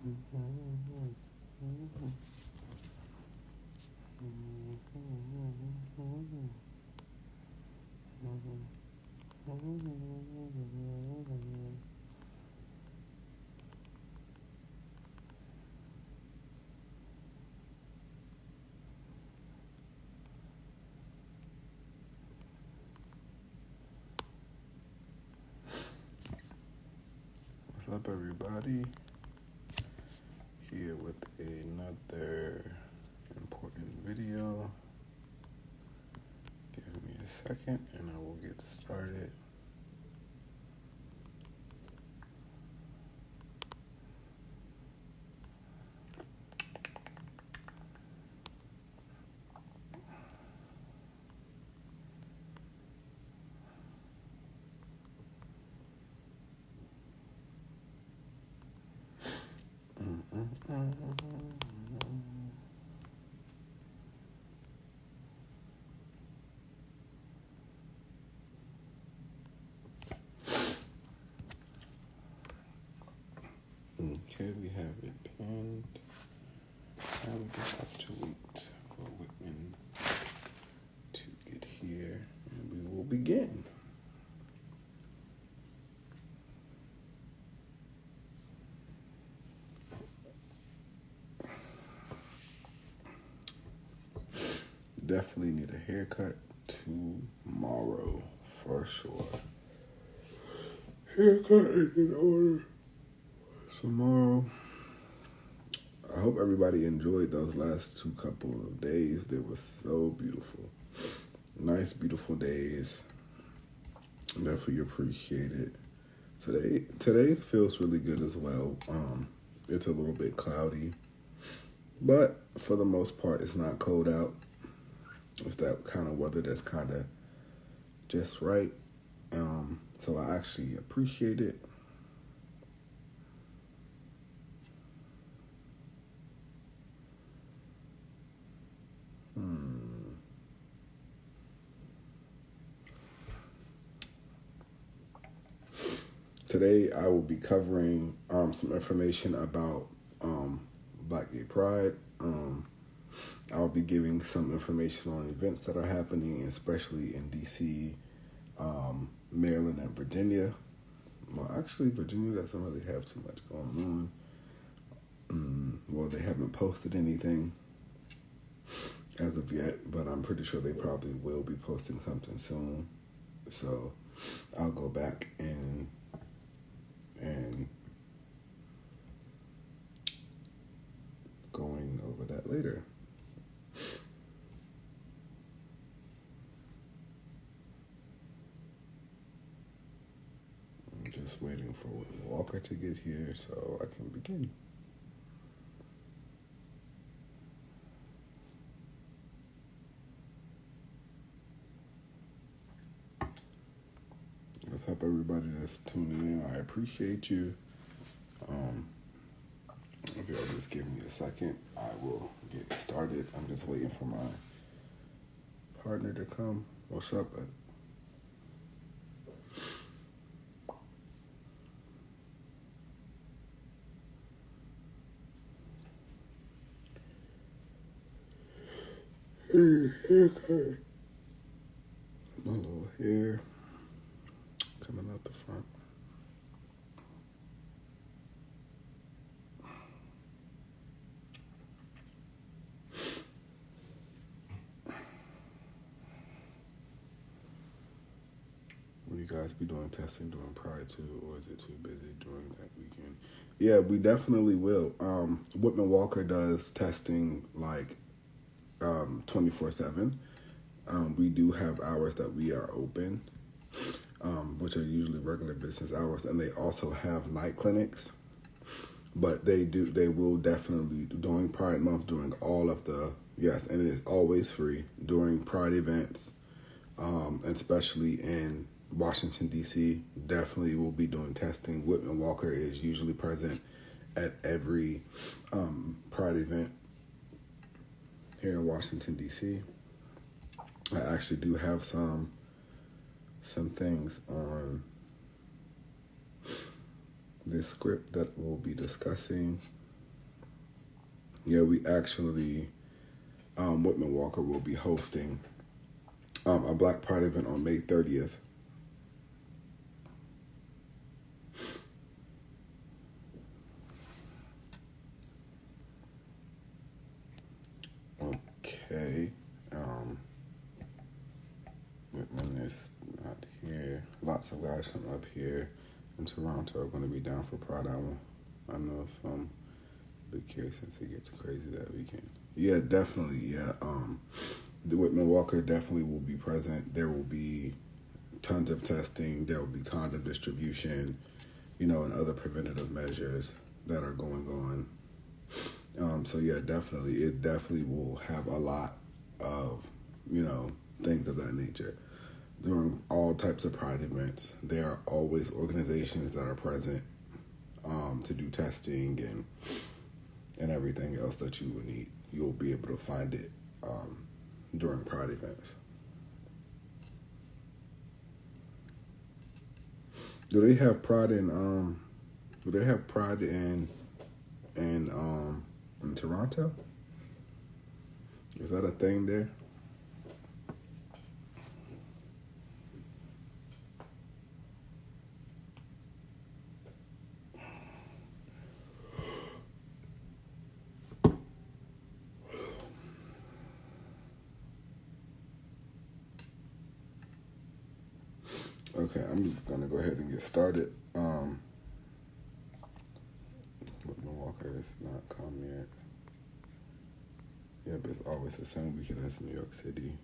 What's up, everybody? Here with another important video. Give me a second and I will get started. Okay, we have it pinned. Now we just have to wait for Whitman to get here and we will begin. Definitely need a haircut tomorrow for sure. Haircut is in order tomorrow. I hope everybody enjoyed those last two couple of days. They were so beautiful. Nice, beautiful days. Definitely appreciate it. Today feels really good as well. It's a little bit cloudy, but for the most part, it's not cold out. It's that kind of weather that's kind of just right. So I actually appreciate it. Today I will be covering some information about Black Gay Pride. I'll be giving some information on events that are happening, especially in DC, Maryland, and Virginia. Well, actually, Virginia doesn't really have too much going on. Well, they haven't posted anything as of yet, but I'm pretty sure they probably will be posting something soon. So I'll go back and going over that later. I'm just waiting for Whitman-Walker to get here so I can begin. What's up, everybody that's tuning in? I appreciate you. If y'all just give me a second, I will get started. I'm just waiting for my partner to come. What's up, bud? Okay. My little hair coming out the front. Will you guys be doing testing during Pride too, or is it too busy during that weekend? Yeah, we definitely will. Whitman-Walker does testing like 24/7. We do have hours that we are open, which are usually regular business hours, and they also have night clinics. But they will definitely, during Pride Month, during all of the, yes, and it is always free during Pride events, and especially in Washington, D.C., definitely will be doing testing. Whitman-Walker is usually present at every Pride event here in Washington, D.C. I actually do have some things on this script that we'll be discussing Yeah, we actually, Whitman-Walker will be hosting a Black Pride event on May 30th. Okay. Whitman is not here. Lots of guys from up here in Toronto are going to be down for Pride. I know some big curious since it gets crazy that weekend. Yeah, definitely. Yeah. The Whitman-Walker definitely will be present. There will be tons of testing. There will be condom distribution, and other preventative measures that are going on. So yeah, definitely, it definitely will have a lot of, things of that nature. During all types of Pride events, there are always organizations that are present to do testing and everything else that you would need. You'll be able to find it during Pride events. Do they have Pride in in Toronto? Is that a thing there? Okay, I'm gonna go ahead and get started. Whitman-Walker is not come yet. Yeah, but it's always the same weekend as New York City.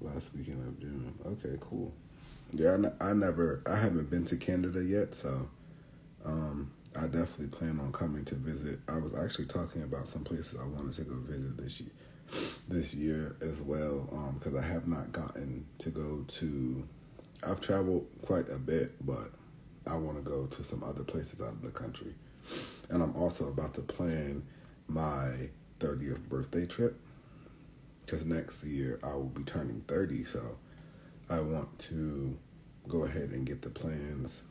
Last weekend of June. Okay, cool. Yeah, I haven't been to Canada yet, so I definitely plan on coming to visit. I was actually talking about some places I wanted to go visit this year as well, because I have not gotten to go to. I've traveled quite a bit, but I want to go to some other places out of the country. And I'm also about to plan my 30th birthday trip, because next year I will be turning 30, so I want to go ahead and get the plans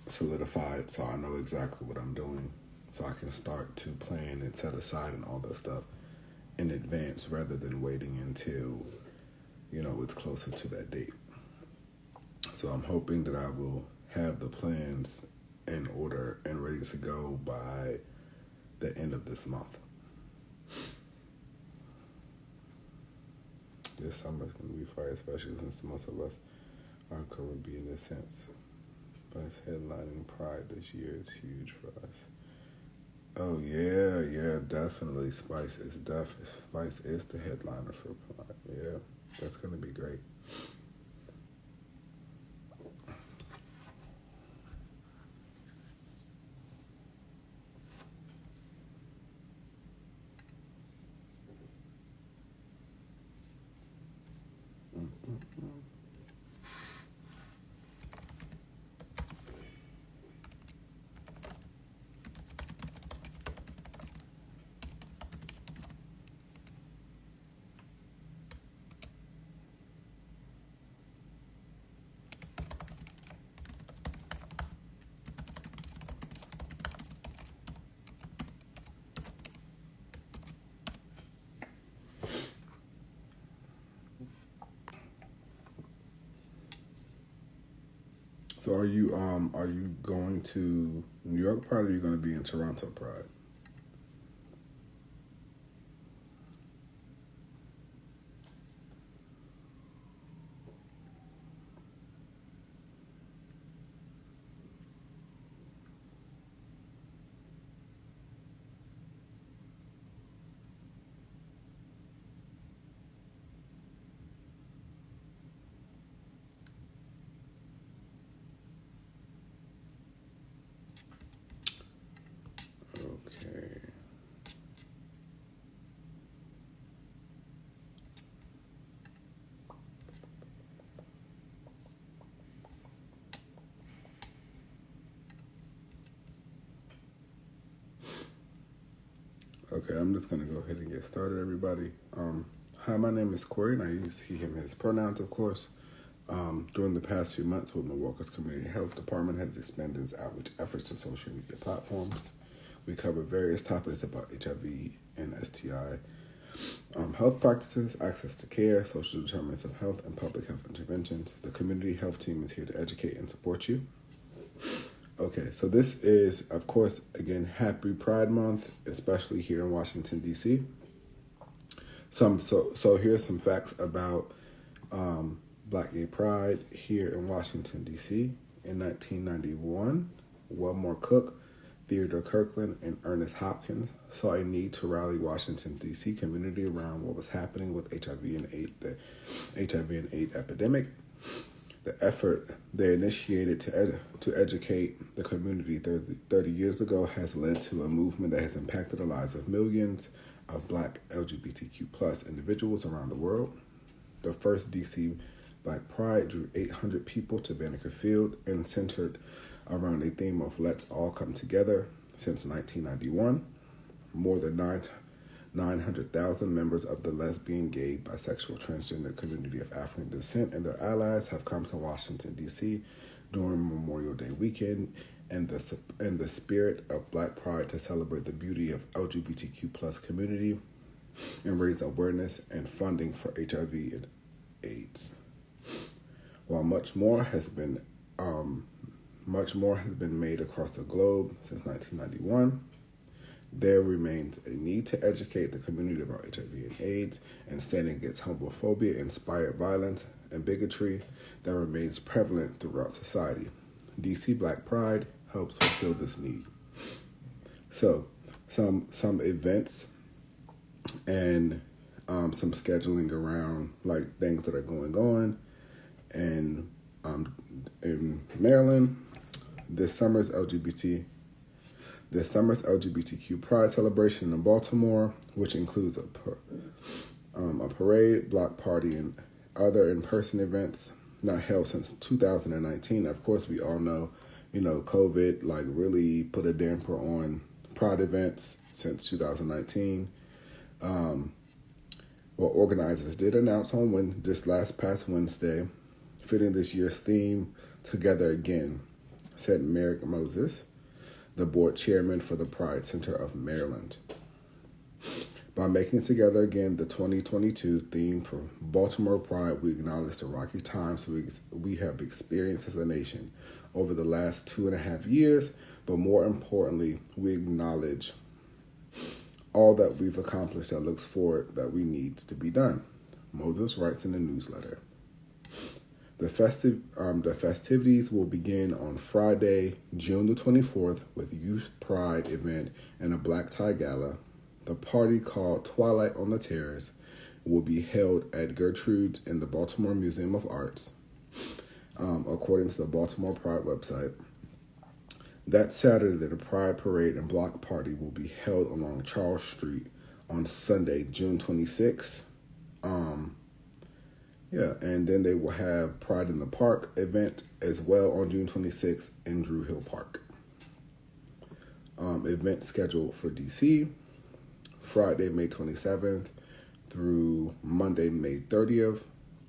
solidified, so I know exactly what I'm doing, so I can start to plan and set aside and all that stuff in advance rather than waiting until it's closer to that date. So I'm hoping that I will have the plans in order and ready to go by the end of this month. This summer is going to be fire, especially since most of us are Caribbean in a sense. But it's headlining Pride this year. It's huge for us. Oh yeah, definitely. Spice is the headliner for Pride. Yeah, that's going to be great. So are you going to New York Pride, or are you going to be in Toronto Pride? Okay. Okay, I'm just going to go ahead and get started, everybody. Hi, my name is Corey, and I use he, him, his pronouns, of course. During the past few months, Whitman-Walker's Community Health Department has expanded its outreach efforts to social media platforms. We cover various topics about HIV and STI, health practices, access to care, social determinants of health, and public health interventions. The community health team is here to educate and support you. Okay, so this is, of course, again, Happy Pride Month, especially here in Washington, D.C. So here's some facts about Black Gay Pride here in Washington, D.C. In 1991, Wilmore Cook, Theodore Kirkland, and Ernest Hopkins saw a need to rally Washington, D.C. community around what was happening with HIV and AIDS, the HIV and AIDS epidemic. The effort they initiated to educate the community 30 years ago has led to a movement that has impacted the lives of millions of Black LGBTQ+ individuals around the world. The first D.C. Black Pride drew 800 people to Banneker Field and centered around a theme of Let's All Come Together. Since 1991, more than 900,000 members of the lesbian, gay, bisexual, transgender community of African descent and their allies have come to Washington, D.C. during Memorial Day weekend in the spirit of Black Pride to celebrate the beauty of LGBTQ+ community and raise awareness and funding for HIV and AIDS. While much more has been made across the globe since 1991, there remains a need to educate the community about HIV and AIDS and stand against homophobia, inspired violence, and bigotry that remains prevalent throughout society. DC Black Pride helps fulfill this need. So, some events and some scheduling around like things that are going on, and in Maryland, this summer's LGBTQ Pride celebration in Baltimore, which includes a parade, block party, and other in-person events not held since 2019. Of course, we all know, COVID really put a damper on Pride events since 2019. Organizers did announce on this past Wednesday, fitting this year's theme, Together Again, said Merrick Moses, the board chairman for the Pride Center of Maryland. By making Together Again the 2022 theme for Baltimore Pride, we acknowledge the rocky times we have experienced as a nation over the last 2.5 years, but more importantly, we acknowledge all that we've accomplished that looks forward that we need to be done. Moses writes in the newsletter. The festivities will begin on Friday, June the 24th, with Youth Pride event and a black tie gala. The party, called Twilight on the Terrace, will be held at Gertrude's in the Baltimore Museum of Arts, according to the Baltimore Pride website. That Saturday, the Pride Parade and Block Party will be held along Charles Street on Sunday, June 26th. And then they will have Pride in the Park event as well on June 26th in Drew Hill Park. Event scheduled for DC, Friday, May 27th through Monday, May 30th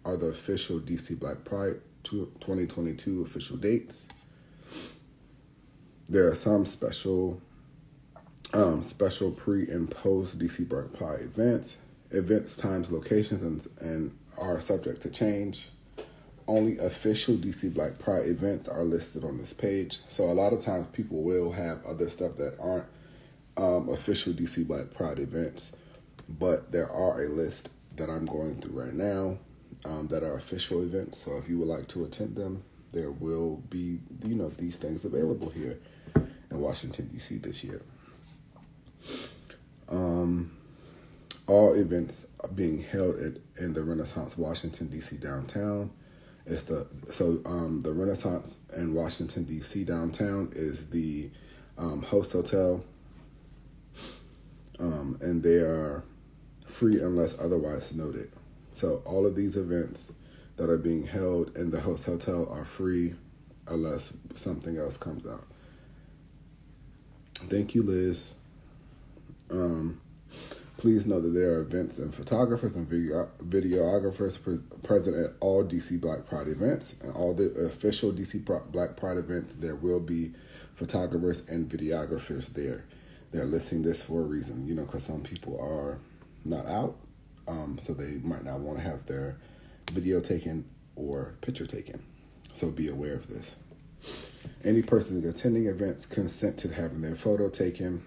are the official DC Black Pride 2022 official dates. There are some special pre and post DC Black Pride events, times, locations, and are subject to change. Only official DC Black Pride events are listed on this page. So a lot of times people will have other stuff that aren't official DC Black Pride events, but there are a list that I'm going through right now that are official events. So if you would like to attend them, there will be, these things available here in Washington, D.C. this year. All events are being held in the Renaissance Washington, D.C. downtown. The Renaissance in Washington, D.C. downtown is the host hotel, and they are free unless otherwise noted. So all of these events that are being held in the host hotel are free unless something else comes out. Thank you, Liz. Please know that there are events and photographers and videographers present at all DC Black Pride events. And all the official DC Black Pride events, there will be photographers and videographers there. They're listing this for a reason, because some people are not out, so they might not want to have their video taken or picture taken. So be aware of this. Any person attending events consent to having their photo taken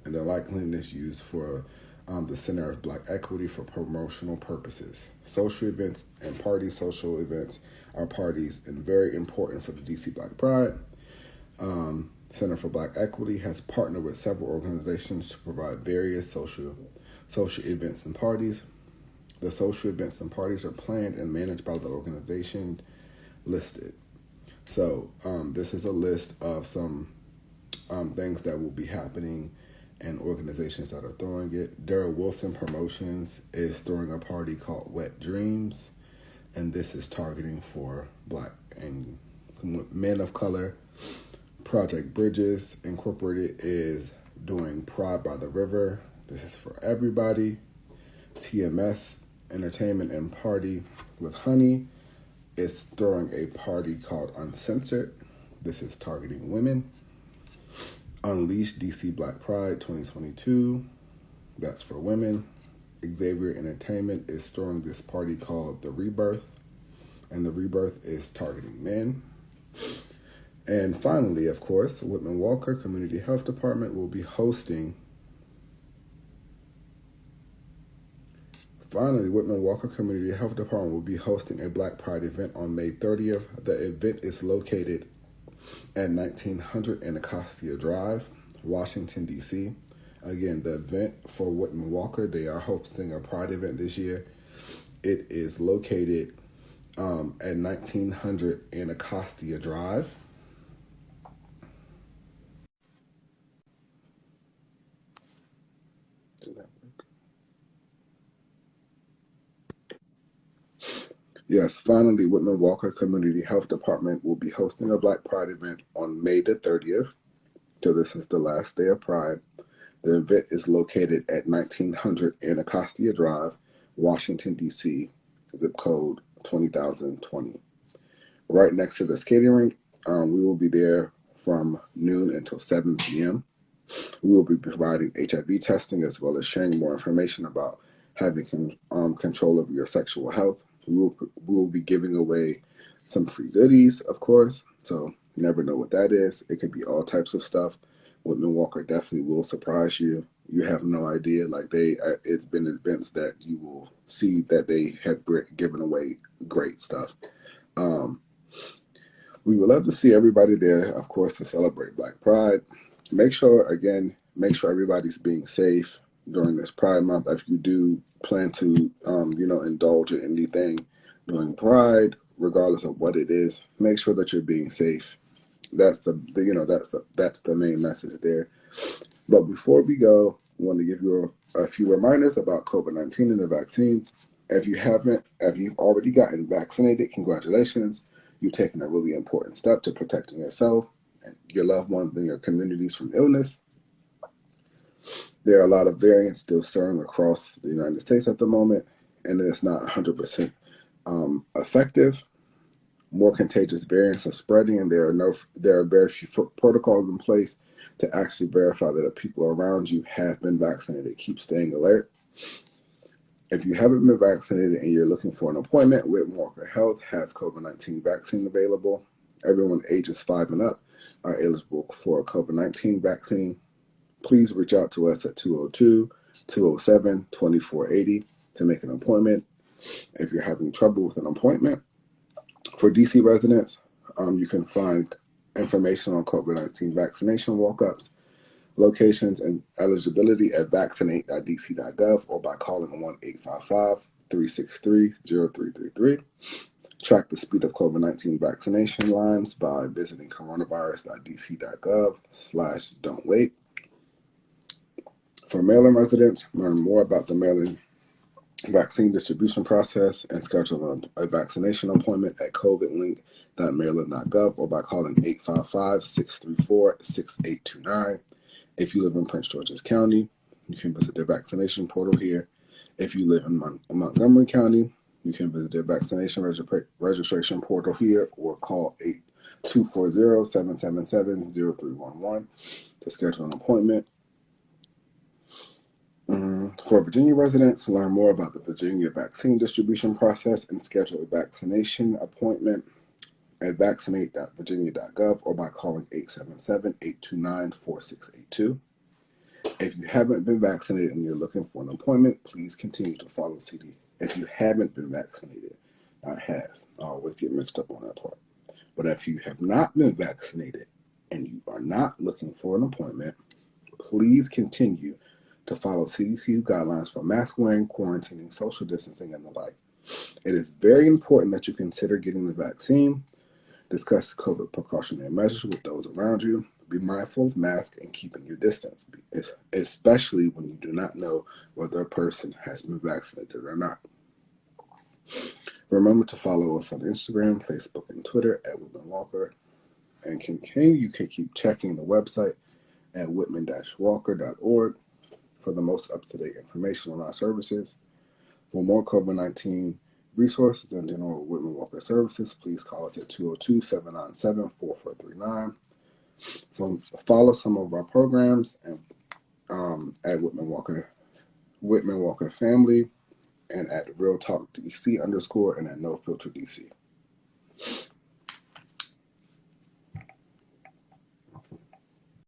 and their likeliness used for the Center of Black Equity for promotional purposes. Social events and parties, social events are parties and very important for the DC Black Pride. Center for Black Equity has partnered with several organizations to provide various social events and parties. The social events and parties are planned and managed by the organization listed. So this is a list of some things that will be happening and organizations that are throwing it. Daryl Wilson Promotions is throwing a party called Wet Dreams, and this is targeting for Black and men of color. Project Bridges Incorporated is doing Pride by the River. This is for everybody. TMS Entertainment and Party with Honey is throwing a party called Uncensored. This is targeting women. Unleash DC Black Pride 2022. That's for women. Xavier Entertainment is throwing this party called The Rebirth, and The Rebirth is targeting men. And finally, of course, Whitman-Walker Community Health Department will be hosting. Finally, Whitman-Walker Community Health Department will be hosting a Black Pride event on May 30th. The event is located at 1900 Anacostia Drive, Washington, D.C. Again, the event for Whitman-Walker, they are hosting a Pride event this year. It is located at 1900 Anacostia Drive. Yes, finally, Whitman-Walker Community Health Department will be hosting a Black Pride event on May the 30th. So this is the last day of Pride. The event is located at 1900 Anacostia Drive, Washington, D.C., zip code 20,020. Right next to the skating rink. We will be there from noon until 7 p.m. We will be providing HIV testing as well as sharing more information about having control over your sexual health. We will be giving away some free goodies, of course. So you never know what that is. It could be all types of stuff. Whitman-Walker definitely will surprise you. You have no idea. Like it's been events that you will see that they have given away great stuff. We would love to see everybody there, of course, to celebrate Black Pride. Make sure everybody's being safe during this Pride Month. If you do plan to, indulge in anything during Pride, regardless of what it is, make sure that you're being safe. That's the main message there. But before we go, I want to give you a few reminders about COVID-19 and the vaccines. If you've already gotten vaccinated, congratulations. You've taken a really important step to protecting yourself and your loved ones and your communities from illness. There are a lot of variants still stirring across the United States at the moment, and it's not 100% effective. More contagious variants are spreading, and there are very few protocols in place to actually verify that the people around you have been vaccinated. Keep staying alert. If you haven't been vaccinated and you're looking for an appointment, Whitman-Walker Health has COVID-19 vaccine available. Everyone ages 5 and up are eligible for a COVID-19 vaccine. Please reach out to us at 202-207-2480 to make an appointment. If you're having trouble with an appointment, for DC residents, you can find information on COVID-19 vaccination walk-ups, locations, and eligibility at vaccinate.dc.gov or by calling 1-855-363-0333. Track the speed of COVID-19 vaccination lines by visiting coronavirus.dc.gov/don't-wait. For Maryland residents, learn more about the Maryland vaccine distribution process and schedule a vaccination appointment at covidlink.maryland.gov or by calling 855-634-6829. If you live in Prince George's County, you can visit their vaccination portal here. If you live in Montgomery County, you can visit their vaccination registration portal here or call 240-777-0311 to schedule an appointment. For Virginia residents, learn more about the Virginia vaccine distribution process and schedule a vaccination appointment at vaccinate.virginia.gov or by calling 877-829-4682. If you haven't been vaccinated and you're looking for an appointment, please continue to follow CDC. If you haven't been vaccinated, not have. I always get mixed up on that part. But if you have not been vaccinated and you are not looking for an appointment, please continue to follow CDC's guidelines for mask wearing, quarantining, social distancing, and the like. It is very important that you consider getting the vaccine. Discuss COVID precautionary measures with those around you. Be mindful of masks and keeping your distance, especially when you do not know whether a person has been vaccinated or not. Remember to follow us on Instagram, Facebook, and Twitter at Whitman-Walker. And you can keep checking the website at whitman-walker.org for the most up-to-date information on our services. For more COVID-19 resources and general Whitman-Walker services, please call us at 202-797-4439. Follow some of our programs at Whitman Walker Family, and at Real Talk DC _ and at No Filter DC.